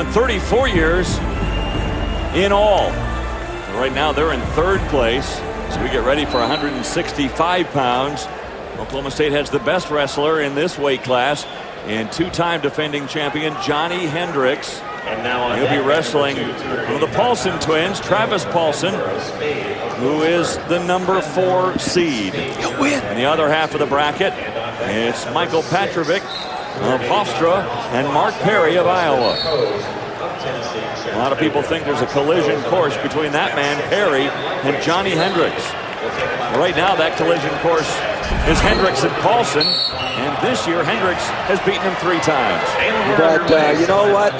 won 34 years in all. Right now they're in third place as we get ready for 165 pounds. Oklahoma State has the best wrestler in this weight class and two-time defending champion Johny Hendricks. And now he'll be wrestling one of the Paulson twins, Travis Paulson, who is the number 4 seed. In the other half of the bracket, it's Michael Patrovich of Hofstra and Mark Perry of Iowa. A lot of people think there's a collision course between that man, Perry, and Johny Hendricks. Right now, that collision course is Hendricks and Paulson, and this year Hendricks has beaten him 3 times. But you know what?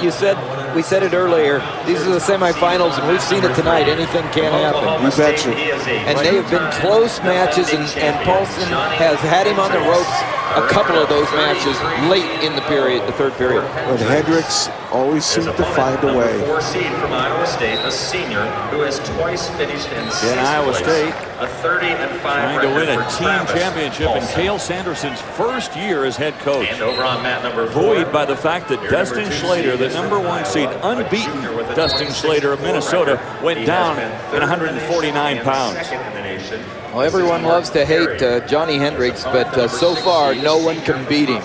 We said it earlier. These are the semifinals, and we've seen it tonight. Anything can happen. You betcha. And they have been close matches, and Paulson has had him on the ropes a couple of those matches late in the period, the third period. But Hendricks always seemed to find a way. 4 seed from Iowa State, a senior who has twice finished in 6th Iowa place. State A 30-5 trying to win a record for team Travis championship in Paulson. Cale Sanderson's first year as head coach. And over on mat number 4, Buoyed by the fact that Dustin Schlater, the number 1 seed, unbeaten Dustin Schlater of Minnesota, went down in 149 pounds. Well, everyone loves to hate Johny Hendricks, but so far, no one can beat him.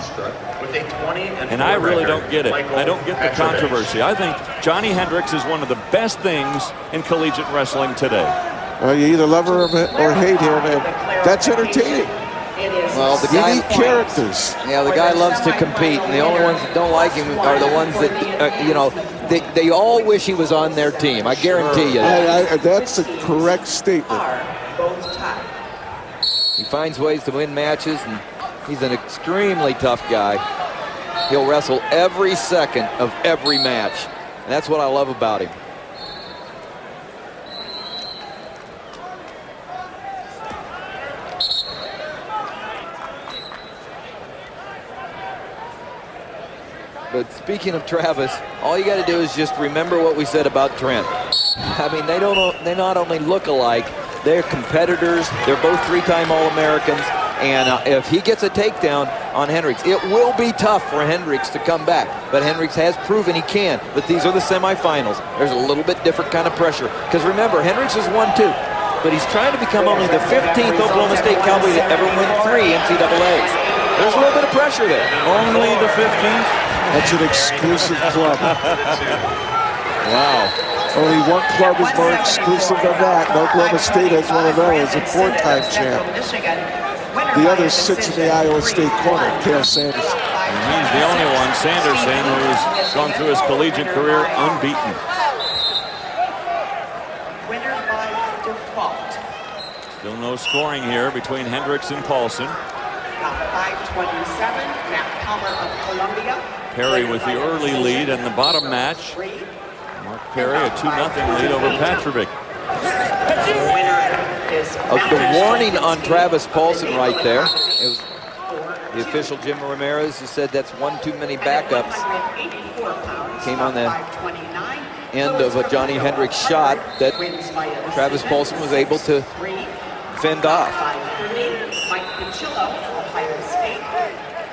And I really don't get it. I don't get the controversy. I think Johny Hendricks is one of the best things in collegiate wrestling today. You either love him or hate him, and that's entertaining. Well, the You guy, need characters. yeah, the guy loves to compete, and the only ones that don't like him are the ones that, you know, they all wish he was on their team. I guarantee you that. That's a correct statement. He finds ways to win matches, and he's an extremely tough guy. He'll wrestle every second of every match, and that's what I love about him. But speaking of Travis, all you got to do is just remember what we said about Trent. I mean, they not only look alike, they're competitors. They're both 3-time All-Americans. And if he gets a takedown on Hendricks, it will be tough for Hendricks to come back. But Hendricks has proven he can. But these are the semifinals. There's a little bit different kind of pressure. Because remember, Hendricks has won 2. But he's trying to become only the 15th Oklahoma State Cowboy to ever win 3 NCAAs. There's a little bit of pressure there. Only the 15th? That's an exclusive club. Wow. Only one club is more exclusive than that. And Oklahoma State has one of those, a 4-time champ. The other sits in the Iowa State corner, Cale Sanderson. And he's the only one, Sanderson, who's gone through his collegiate career unbeaten. Winner by default. Still no scoring here between Hendricks and Paulson. 527, Matt Palmer of Columbia. Perry with the early lead in the bottom match. Mark Perry a 2-0 lead over Patrovich. The warning on Travis Paulson right there. It was the official Jim Ramirez who said that's one too many backups. Came on the end of a Johny Hendricks shot that Travis Paulson was able to fend off.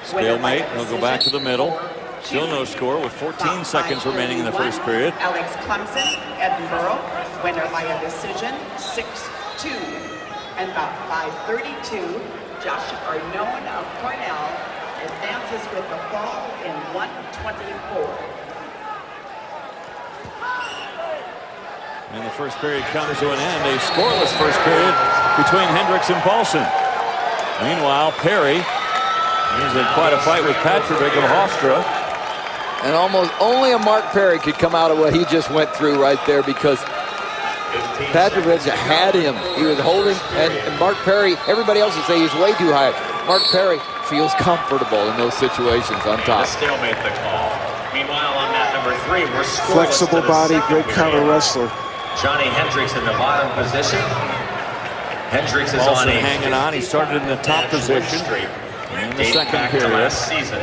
Stalemate. He'll go back to the middle. Still no score with 14 seconds remaining in the first period. Alex Clemson, Edinburgh, winner by a decision, 6-2. And about 5:32, Josh Arnone of Cornell advances with the fall in 1:24. And the first period comes to an end. A scoreless first period between Hendricks and Paulson. Meanwhile, Perry is in quite a fight with Patrovich of Hofstra. And almost only a Mark Perry could come out of what he just went through right there, because Patrovich had him. He was holding, and Mark Perry, everybody else would say he's way too high. Mark Perry feels comfortable in those situations on top. A stalemate the call. Meanwhile, on mat number 3, we're scoreless. Flexible body, great counter wrestler. Johny Hendricks in the bottom position. Hendricks is Paulson on a hanging on. He started in the top position in the second period. Last season.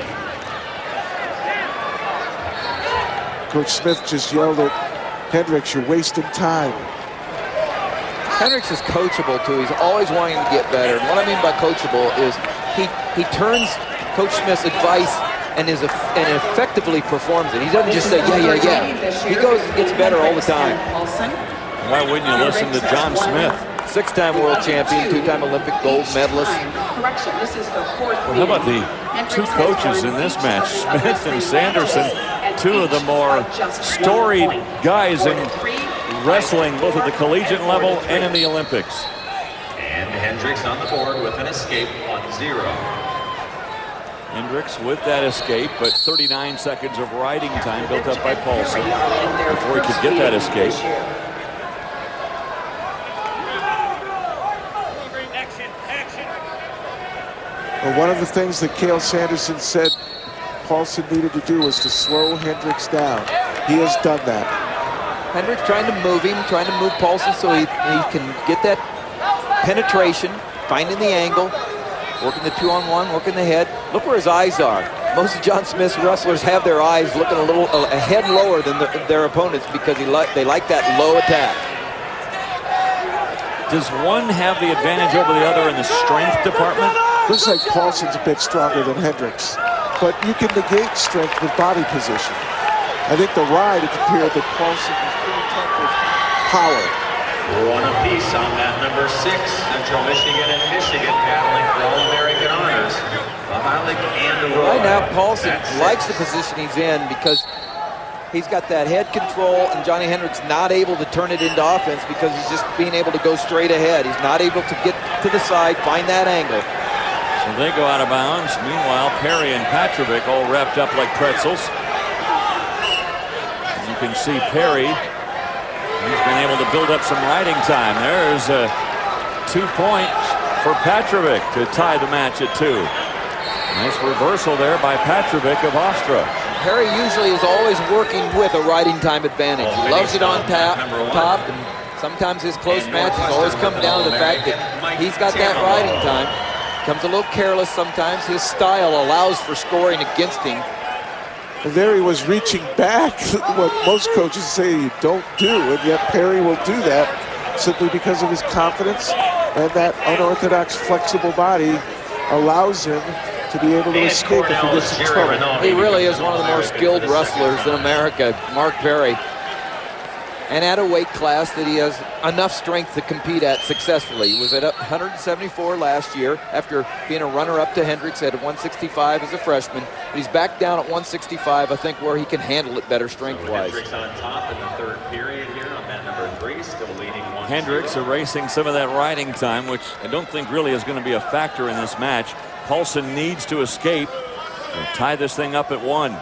Coach Smith just yelled at Hendricks, "You're wasting time." Hendricks is coachable too. He's always wanting to get better. And what I mean by coachable is he turns Coach Smith's advice and effectively performs it. He doesn't just say, yeah. He goes and gets better all the time. Why wouldn't you listen to John Smith? 6-time world champion, 2-time Olympic gold medalist. Well, how about the two coaches in this match, Smith and Sanderson, two of the more storied guys in wrestling, both at the collegiate level and in the Olympics. And Hendricks on the board with an escape on 0. Hendricks with that escape, but 39 seconds of riding time built up by Paulson before he could get that escape. Well, one of the things that Cael Sanderson said Paulson needed to do was to slow Hendricks down. He has done that. Hendricks trying to move him, trying to move Paulson so he can get that penetration, finding the angle, working the 2-on-1, working the head. Look where his eyes are. Most of John Smith's wrestlers have their eyes looking a head lower than their opponents because they like that low attack. Does one have the advantage over the other in the strength department? Looks like Paulson's a bit stronger than Hendricks, but you can negate strength with body position. I think the ride, it appeared that Paulson was pretty tough with power. One apiece on that number 6. Central Michigan and Michigan battling for All-American honors. Mahalik and Aurora. Right now, Paulson likes the position he's in because he's got that head control, and Johny Hendricks not able to turn it into offense because he's just being able to go straight ahead. He's not able to get to the side, find that angle. So they go out of bounds. Meanwhile, Perry and Patrovich all wrapped up like pretzels. You can see Perry. He's been able to build up some riding time. There's 2 points for Patrovich to tie the match at 2. Nice reversal there by Patrovich of Austria. Perry usually is always working with a riding time advantage. He loves it on top, and sometimes his close matches always come down to the fact that he's got that riding time. Comes a little careless sometimes. His style allows for scoring against him. And there he was reaching back, what most coaches say you don't do, and yet Perry will do that simply because of his confidence, and that unorthodox, flexible body allows him to be able to escape if he gets in trouble. He really is one of the more skilled wrestlers in America, Mark Perry. And at a weight class that he has enough strength to compete at successfully. He was at 174 last year after being a runner-up to Hendricks at 165 as a freshman. But he's back down at 165, I think, where he can handle it better strength-wise. So Hendricks on top in the 3rd period here on mat number 3, still leading 1-0. Hendricks erasing some of that riding time, which I don't think really is going to be a factor in this match. Paulson needs to escape and tie this thing up at 1.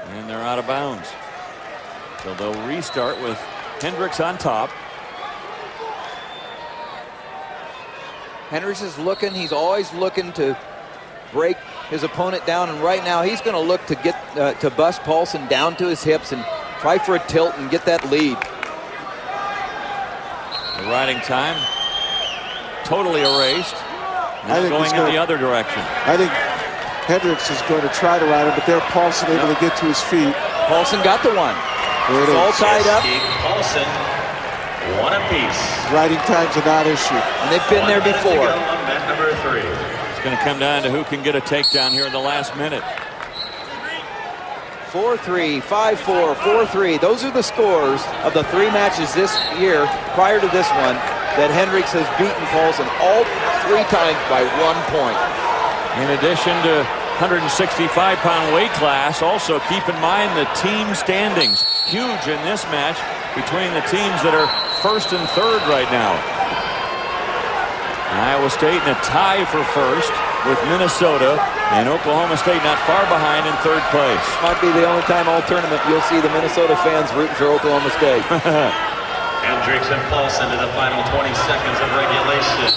And they're out of bounds. So they'll restart with Hendricks on top. Hendricks is looking. He's always looking to break his opponent down. And right now he's going to look to get to bust Paulson down to his hips and try for a tilt and get that lead. The riding time totally erased. Now going in the other direction. I think Hendricks is going to try to ride him, but there Paulson able to get to his feet. Paulson got the one. It's all tied up. Paulson, 1 apiece. Riding time's a non-issue. And they've been there before. Mat number 3. It's going to come down to who can get a takedown here in the last minute. 4-3, 5-4, 4-3. Those are the scores of the 3 matches this year prior to this one that Hendricks has beaten Paulson all 3 times by 1 point. In addition to 165-pound weight class, also keep in mind the team standings. Huge in this match between the teams that are 1st and 3rd right now. Iowa State in a tie for 1st with Minnesota, and Oklahoma State not far behind in 3rd place. Might be the only time all tournament you'll see the Minnesota fans rooting for Oklahoma State. Hendricks and Paulson to the final 20 seconds of regulation.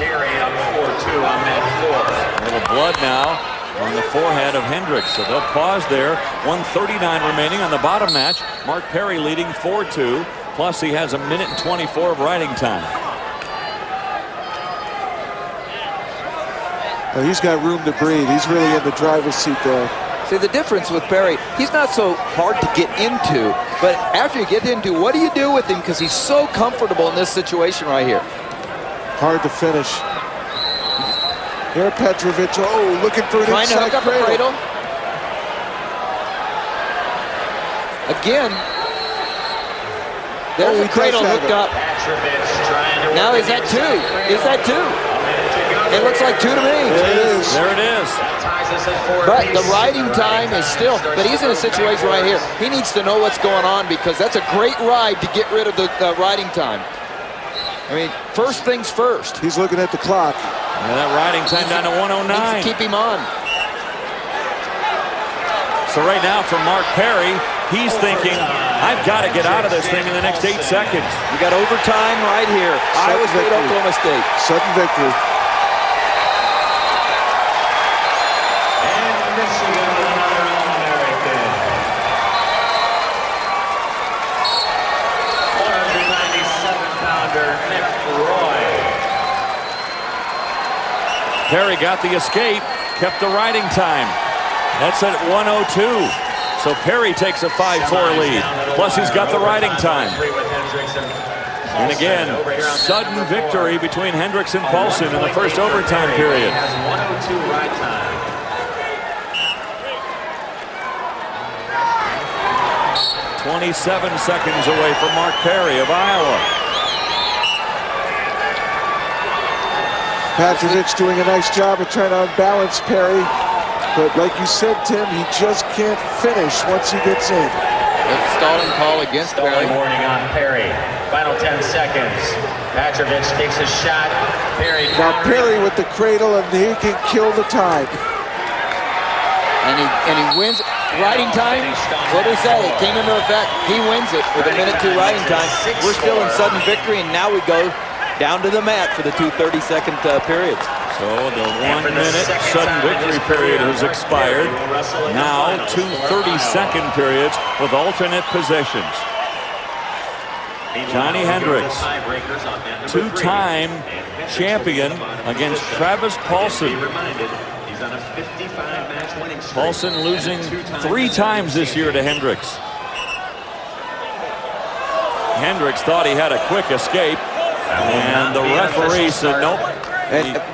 Perry up 4-2 on mat 4. A little blood now on the forehead of Hendricks, so they'll pause there. 1:39 remaining on the bottom match. Mark Perry leading 4-2, plus he has 1 minute and 24 of riding time. He's got room to breathe. He's really in the driver's seat there. See, the difference with Perry, he's not so hard to get into, but after you get into, what do you do with him? Because he's so comfortable in this situation right here. Hard to finish. Here, Patrovich, oh, looking for an Trying to inside hook up the cradle. Again, there's the cradle hooked up. Now is that two? Is that two? It looks like two to me. There it is. But the riding time is still, but he's in a situation right here. He needs to know what's going on because that's a great ride to get rid of the riding time. I mean, first things first. He's looking at the clock. And that riding time down to 109. Needs to keep him on. So right now for Mark Perry, he's thinking, I've got to get out of this thing in the next 8 seconds. You got overtime right here. Iowa State, Oklahoma State. Sudden victory. And Michigan, another All-American. 197-pounder Nick Roy. Perry got the escape, kept the riding time. That's at 102. So Perry takes a 5-4 lead. Plus he's got the riding time. And again, sudden victory between Hendricks and Paulson in the first overtime period. Has 102 ride time. 27 seconds away from Mark Perry of Iowa. Patrovich doing a nice job of trying to unbalance Perry. But like you said, Tim, he just can't finish once he gets in. That's a stalling call against Perry. Stalling warning on Perry. Final 10 seconds. Patrovich takes a shot. Perry. Now Perry with the cradle, and he can kill the time. And he wins riding time. What do we say? It came into effect. He wins it with a minute 2 riding time. We're still in sudden victory, and now we go down to the mat for the 2 30-second periods. So the 1 minute sudden victory period has expired. Now 2 30-second periods with alternate positions. Johny Hendricks, 2-time champion against Travis Paulson. Paulson losing 3 times this year to Hendricks. Hendricks thought he had a quick escape, and the referee said nope.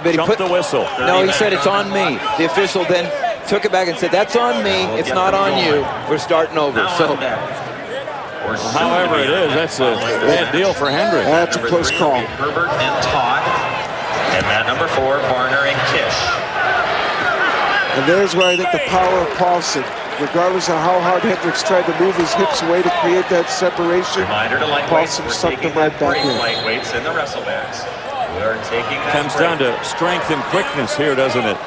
He jumped the whistle. No, he said it's on me. The official then took it back and said, that's on me. It's not on you. We're starting over. So, however it is, that's a bad deal for Hendricks. That's a close call. Herbert and Todd. And that number 4, Varner and Kish. And there's where I think the power of Paulson, regardless of how hard Hendricks tried to move his hips away to create that separation, Reminder to lightweights, Paulson we're sucked taking him right that back break, in. lightweights in the wrestlebacks. We are taking that Comes break. down to strength and quickness here, doesn't it?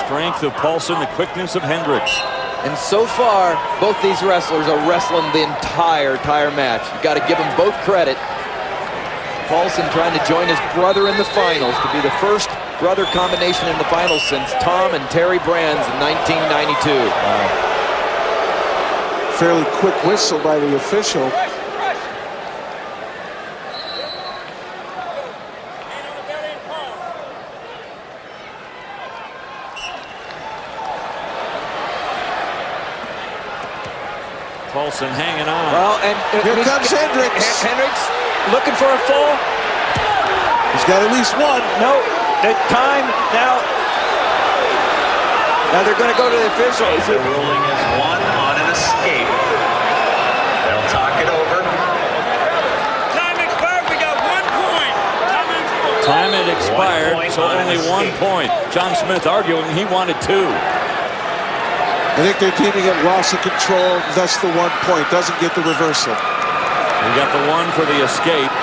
Strength of Paulson, the quickness of Hendricks. and so far, both these wrestlers are wrestling the entire match. You got to give them both credit. Paulson trying to join his brother in the finals to be the first brother combination in the finals since Tom and Terry Brands in 1992. Fairly quick whistle by the official. Paulson hanging on. Well, and Here comes Hendricks. Hendricks looking for a full. He's got at least one. No, the time now. Now they're going to go to the official. The ruling is 1 on an escape. They'll talk it over. Time expired. We got 1 point. Time had expired, 1 point so on only an 1 escape. point. John Smith arguing he wanted 2. I think they're deeming it loss of control, thus the 1 point. Doesn't get the reversal. We got the 1 for the escape.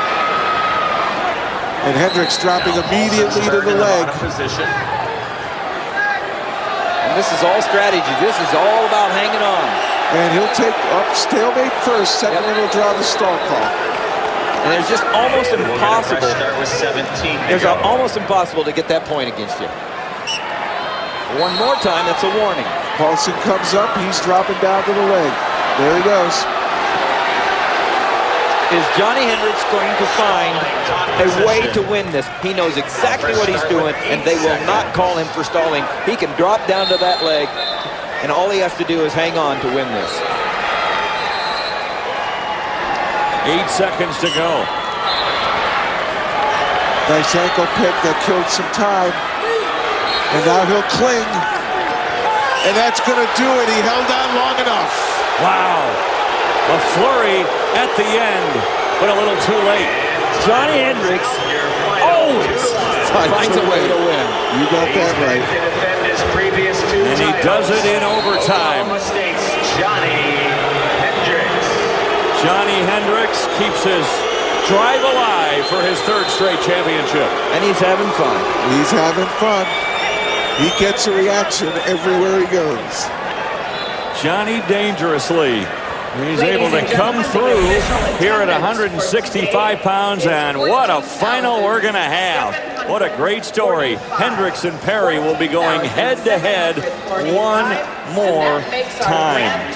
And Hendricks dropping immediately to the In leg. bottom position. And this is all strategy. This is all about hanging on. And he'll take up stalemate first. Second one will draw the stall call. And there's just almost We'll get a impossible. fresh start with 17 to There's go. almost impossible to get that point against you. One more time, that's a warning. Paulson comes up. He's dropping down to the leg. There he goes. Is Johny Hendricks going to find a way to win this? He knows exactly what he's doing, and they will not call him for stalling. He can drop down to that leg and all he has to do is hang on to win this. 8 seconds to go. Nice ankle pick that killed some time. And now he'll cling. And that's going to do it. He held on long enough. Wow. A flurry at the end, but a little too late. Johny Hendricks always finds a way to win. You got that right. And he does it in overtime. Johny Hendricks. Johny Hendricks keeps his drive alive for his 3rd straight championship. And he's having fun. He's having fun. He gets a reaction everywhere he goes. Johnny dangerously. He's able to come through here at 165 pounds, and what a final we're going to have. What a great story. Hendricks and Perry will be going head-to-head one more time.